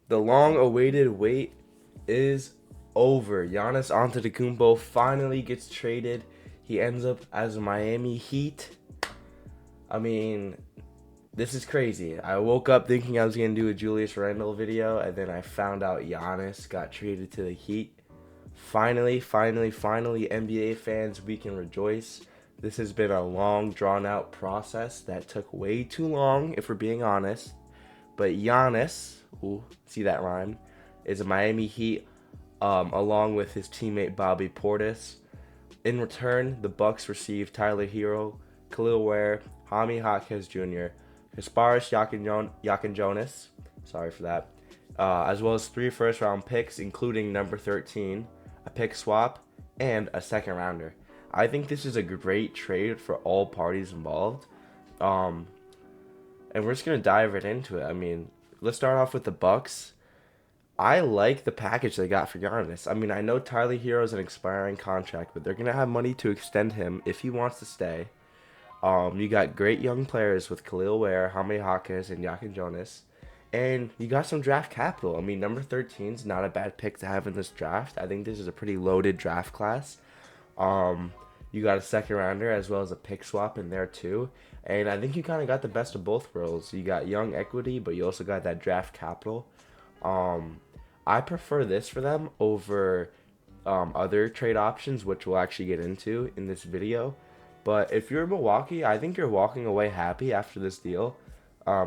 The long-awaited wait is over. Giannis Antetokounmpo finally gets traded. He ends up as a Miami Heat. I mean, this is crazy. I woke up thinking I was going to do a Julius Randle video, and then I found out Giannis got traded to the Heat. Finally, NBA fans, we can rejoice. This has been a long, drawn-out process that took way too long, if we're being honest. But Giannis, ooh, see that rhyme, is a Miami Heat, along with his teammate Bobby Portis. In return, the Bucks received Tyler Hero, Khalil Ware, Jaime Jaquez Jr., Kasparis Yakin-Jonas, sorry for that, as well as 3 first-round picks, including number 13, a pick swap, and a second rounder. I think this is a great trade for all parties involved. Um, and we're just gonna dive right into it. I mean, let's start off with the Bucks. I like the package they got for Giannis. I mean, I know Tyler Hero is an expiring contract, but they're gonna have money to extend him if he wants to stay. You got great young players with Khalil Ware, Jaime Jaquez, and Yakin Jonas. And you got some draft capital. I mean, number 13 is not a bad pick to have in this draft. I think this is a pretty loaded draft class. Um, you got a second rounder as well as a pick swap in there too. And I think you kind of got the best of both worlds. You got young equity, but you also got that draft capital. Um, I prefer this for them over other trade options, which we'll actually get into in this video. But if you're Milwaukee, I think you're walking away happy after this deal.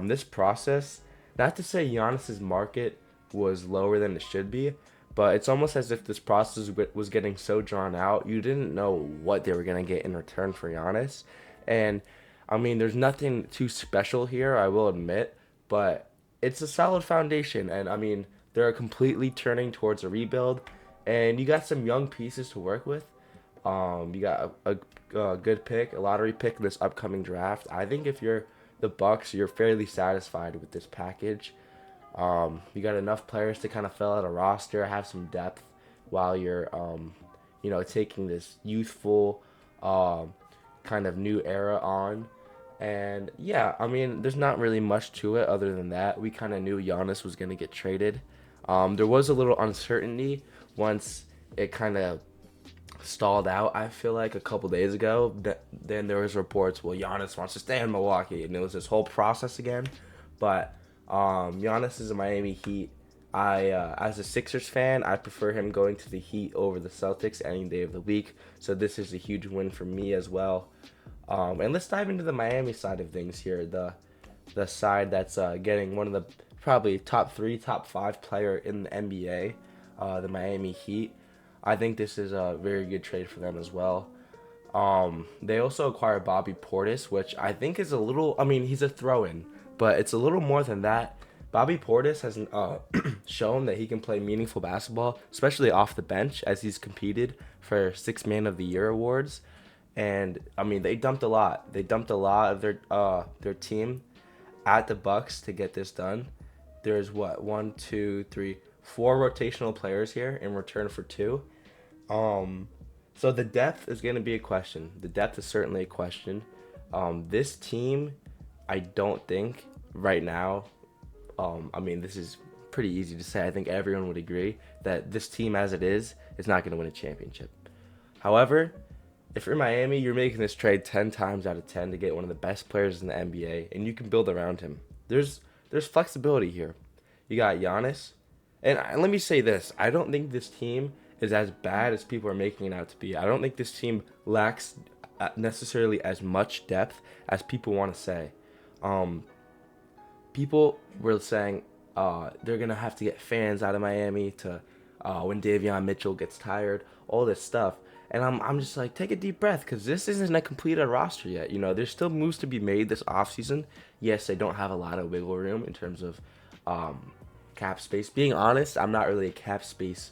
This process, not to say Giannis's market was lower than it should be, but it's almost as if this process was getting so drawn out, you didn't know what they were going to get in return for Giannis. And, I mean, there's nothing too special here, I will admit, but it's a solid foundation. And, I mean, they're completely turning towards a rebuild, and you got some young pieces to work with. You got a good pick, a lottery pick in this upcoming draft. I think if you're the Bucks, you're fairly satisfied with this package. You got enough players to kind of fill out a roster, have some depth, while you're, taking this youthful, kind of new era on. And yeah, I mean, there's not really much to it other than that. We kind of knew Giannis was going to get traded. There was a little uncertainty once it kind of stalled out. I feel like a couple days ago, then there was reports, well, Giannis wants to stay in Milwaukee, and it was this whole process again. But Giannis is a Miami Heat. As a Sixers fan, I prefer him going to the Heat over the Celtics any day of the week. So this is a huge win for me as well. And let's dive into the Miami side of things here. The side that's getting one of the probably top 3, top 5 player in the NBA, the Miami Heat. I think this is a very good trade for them as well. They also acquired Bobby Portis, which I think is a little, I mean, he's a throw-in, but it's a little more than that. Bobby Portis has shown that he can play meaningful basketball, especially off the bench, as he's competed for 6 Man of the Year awards. And, I mean, they dumped a lot. They dumped a lot of their team at the Bucks to get this done. There's, 1, 2, 3, 4 rotational players here in return for 2. So the depth is going to be a question. The depth is certainly a question. This team, I don't think right now, I mean, this is pretty easy to say. I think everyone would agree that this team as it is not going to win a championship. However, if you're Miami, you're making this trade 10 times out of 10 to get one of the best players in the NBA, and you can build around him. There's flexibility here. You got Giannis, and let me say this. I don't think this team is as bad as people are making it out to be. I don't think this team lacks necessarily as much depth as people want to say. People were saying they're going to have to get fans out of Miami to when Davion Mitchell gets tired, all this stuff. And I'm just like, take a deep breath, because this isn't a completed roster yet. You know, there's still moves to be made this offseason. Yes, they don't have a lot of wiggle room in terms of cap space. Being honest, I'm not really a cap space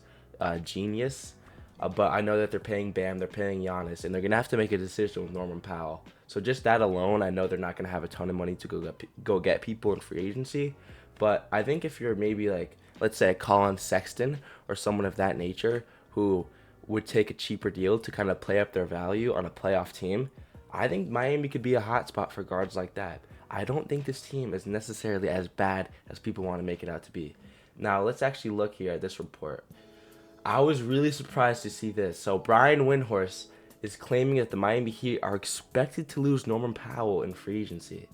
genius, but I know that they're paying Bam, they're paying Giannis, and they're going to have to make a decision with Norman Powell. So just that alone, I know they're not going to have a ton of money to go get people in free agency. But I think if you're maybe like, let's say, a Colin Sexton or someone of that nature who would take a cheaper deal to kind of play up their value on a playoff team, I think Miami could be a hot spot for guards like that. I don't think this team is necessarily as bad as people want to make it out to be. Now let's actually look here at this report. I was really surprised to see this. So Brian Windhorst is claiming that the Miami Heat are expected to lose Norman Powell in free agency.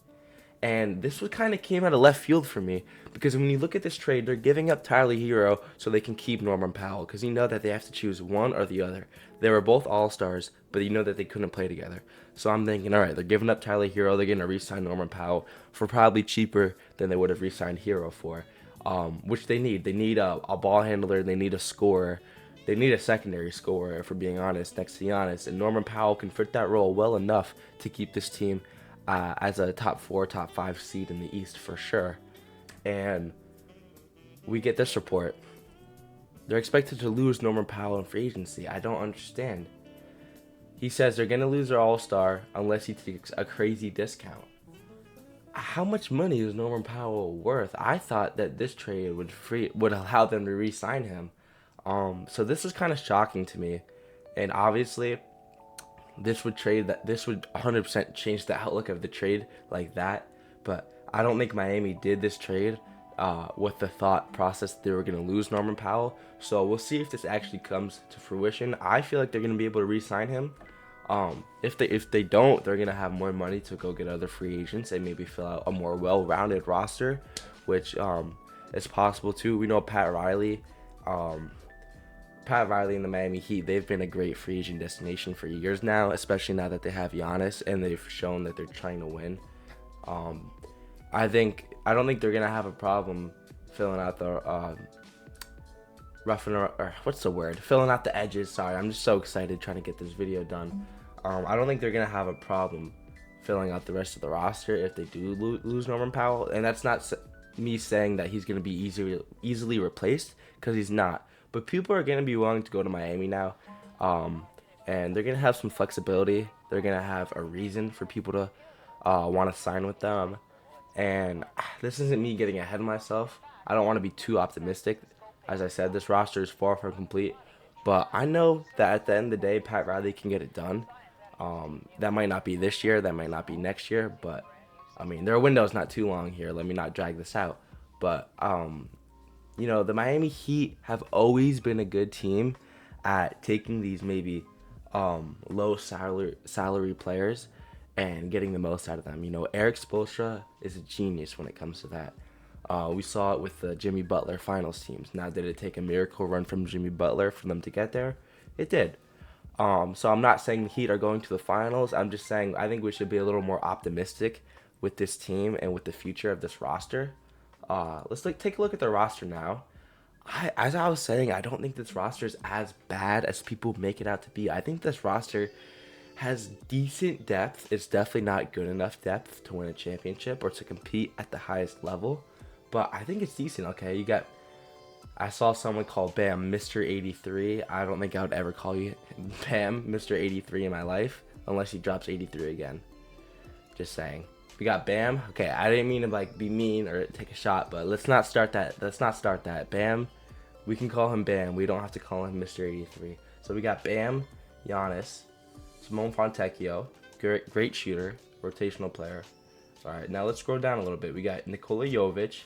And this was kind of came out of left field for me because when you look at this trade, they're giving up Tyler Hero so they can keep Norman Powell because you know that they have to choose one or the other. They were both All-Stars, but you know that they couldn't play together. So I'm thinking, all right, they're giving up Tyler Hero. They're going to re-sign Norman Powell for probably cheaper than they would have re-signed Hero for, which they need. They need a ball handler. They need a scorer. They need a secondary scorer, if we're being honest, next to Giannis. And Norman Powell can fit that role well enough to keep this team as a top 4, top 5 seed in the East for sure. And we get this report. They're expected to lose Norman Powell in free agency. I don't understand. He says they're going to lose their all-star unless he takes a crazy discount. How much money is Norman Powell worth? I thought that this trade would allow them to re-sign him. So this is kind of shocking to me. And obviously, this would 100% change the outlook of the trade like that. But I don't think Miami did this trade with the thought process that they were going to lose Norman Powell. So we'll see if this actually comes to fruition. I feel like they're going to be able to re-sign him. If they don't, they're going to have more money to go get other free agents and maybe fill out a more well-rounded roster, which is possible too. We know Pat Riley and the Miami Heat, they've been a great free agent destination for years now, especially now that they have Giannis and they've shown that they're trying to win. I don't think they're gonna have a problem filling out the filling out the edges. Sorry, I'm just so excited trying to get this video done. I don't think they're gonna have a problem filling out the rest of the roster if they do lose Norman Powell, and that's not me saying that he's gonna be easily replaced, because he's not. But people are going to be willing to go to Miami now, and they're going to have some flexibility. They're going to have a reason for people to want to sign with them. And this isn't me getting ahead of myself. I don't want to be too optimistic. As I said, this roster is far from complete. But I know that at the end of the day, Pat Riley can get it done. That might not be this year. That might not be next year. But, I mean, their window's not too long here. Let me not drag this out. But, you know, the Miami Heat have always been a good team at taking these maybe low salary players and getting the most out of them. You know, Eric Spoelstra is a genius when it comes to that. We saw it with the Jimmy Butler finals teams. Now, did it take a miracle run from Jimmy Butler for them to get there? It did. So I'm not saying the Heat are going to the finals. I'm just saying I think we should be a little more optimistic with this team and with the future of this roster. Let's take a look at the roster now. As I was saying, I don't think this roster is as bad as people make it out to be. I think this roster has decent depth. It's definitely not good enough depth to win a championship or to compete at the highest level, but I think it's decent. Okay, I saw someone call Bam Mr. 83. I don't think I would ever call you Bam Mr. 83 in my life unless he drops 83 again. Just saying. We got Bam. Okay, I didn't mean to be mean or take a shot, but let's not start that. Bam, we can call him Bam. We don't have to call him Mr. 83. So we got Bam, Giannis, Simone Fontecchio, great shooter, rotational player. All right, now let's scroll down a little bit. We got Nikola Jovic.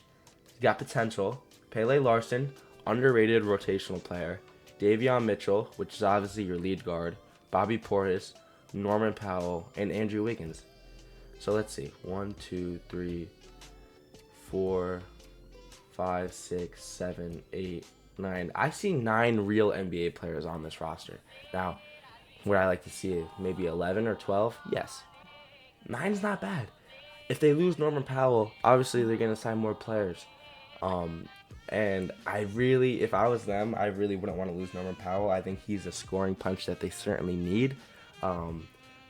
He's got potential. Pele Larson, underrated rotational player. Davion Mitchell, which is obviously your lead guard. Bobby Portis, Norman Powell, and Andrew Wiggins. So let's see. 1, 2, 3, 4, 5, 6, 7, 8, 9. I see 9 real NBA players on this roster. Now, would I like to see maybe 11 or 12? Yes. 9's not bad. If they lose Norman Powell, obviously they're going to sign more players. And if I was them, I really wouldn't want to lose Norman Powell. I think he's a scoring punch that they certainly need.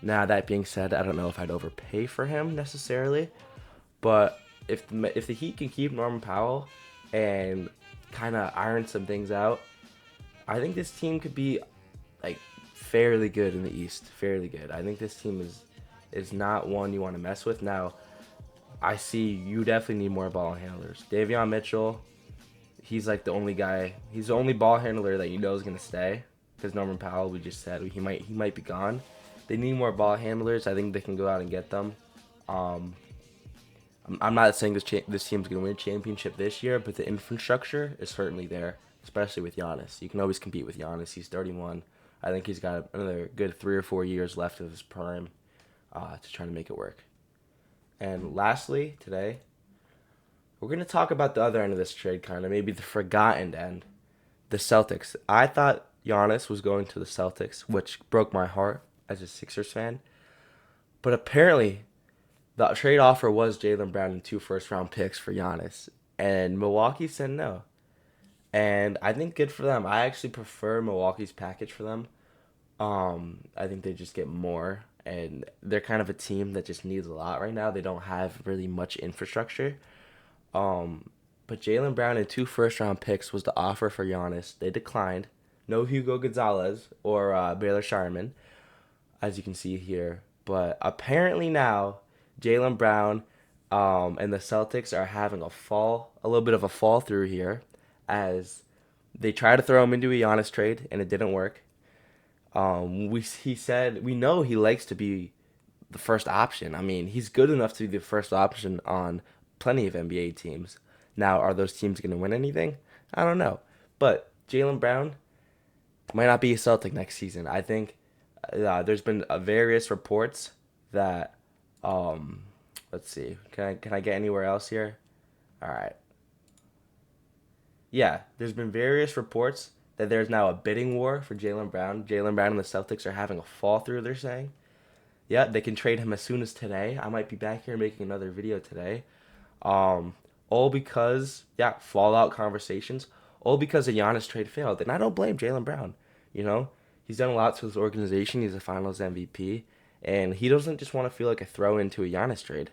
Now, that being said, I don't know if I'd overpay for him necessarily, but if the Heat can keep Norman Powell and kind of iron some things out, I think this team could be fairly good in the East. Fairly good. I think this team is not one you want to mess with. Now, I see you definitely need more ball handlers. Davion Mitchell, he's the only guy. He's the only ball handler that you know is gonna stay, because Norman Powell, we just said he might be gone. They need more ball handlers. I think they can go out and get them. I'm not saying this team's gonna win a championship this year, but the infrastructure is certainly there, especially with Giannis. You can always compete with Giannis. He's 31. I think he's got another good 3 or 4 years left of his prime to try to make it work. And lastly, today, we're gonna talk about the other end of this trade, kind of maybe the forgotten end, the Celtics. I thought Giannis was going to the Celtics, which broke my heart as a Sixers fan. But apparently, the trade offer was Jaylen Brown and 2 first round picks for Giannis, and Milwaukee said no. And I think good for them. I actually prefer Milwaukee's package for them. I think they just get more, and they're kind of a team that just needs a lot right now. They don't have really much infrastructure. Um, but Jaylen Brown and 2 first round picks was the offer for Giannis. They declined. No Hugo Gonzalez or Baylor Sharman, as you can see here. But apparently now, Jaylen Brown and the Celtics are having a little bit of a fall through here, as they tried to throw him into a Giannis trade and it didn't work. He said we know he likes to be the first option. I mean, he's good enough to be the first option on plenty of NBA teams. Now, are those teams going to win anything? I don't know. But Jaylen Brown might not be a Celtic next season. I think there's been various reports that let's see. Can I get anywhere else here? All right. Yeah, there's been various reports that there's now a bidding war for Jaylen Brown. Jaylen Brown and the Celtics are having a fall through, they're saying. Yeah, they can trade him as soon as today. I might be back here making another video today. Um, all because, yeah, fallout conversations. All because a Giannis trade failed. And I don't blame Jaylen Brown. You know, he's done a lot to his organization. He's a Finals MVP, and he doesn't just want to feel like a throw into a Giannis trade.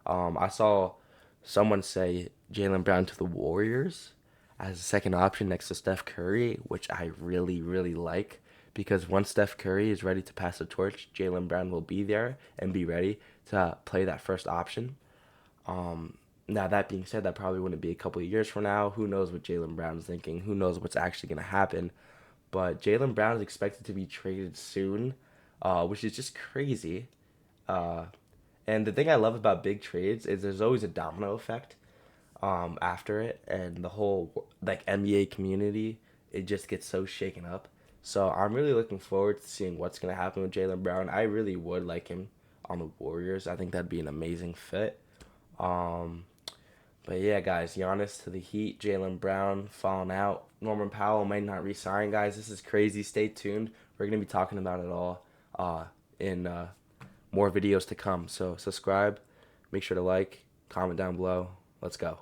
I saw someone say Jaylen Brown to the Warriors as a second option next to Steph Curry, which I really, really like, because once Steph Curry is ready to pass the torch, Jaylen Brown will be there and be ready to play that first option. Now, that being said, that probably wouldn't be a couple of years from now. Who knows what Jaylen Brown's thinking? Who knows what's actually going to happen? But Jaylen Brown is expected to be traded soon, which is just crazy. Uh, and the thing I love about big trades is there's always a domino effect after it, and the whole like NBA community, it just gets so shaken up. So I'm really looking forward to seeing what's gonna happen with Jaylen Brown. I really would like him on the Warriors. I think that'd be an amazing fit. Um, but yeah, guys, Giannis to the Heat, Jaylen Brown falling out. Norman Powell might not resign, guys. This is crazy. Stay tuned. We're gonna be talking about it all in more videos to come. So subscribe, make sure to like, comment down below. Let's go.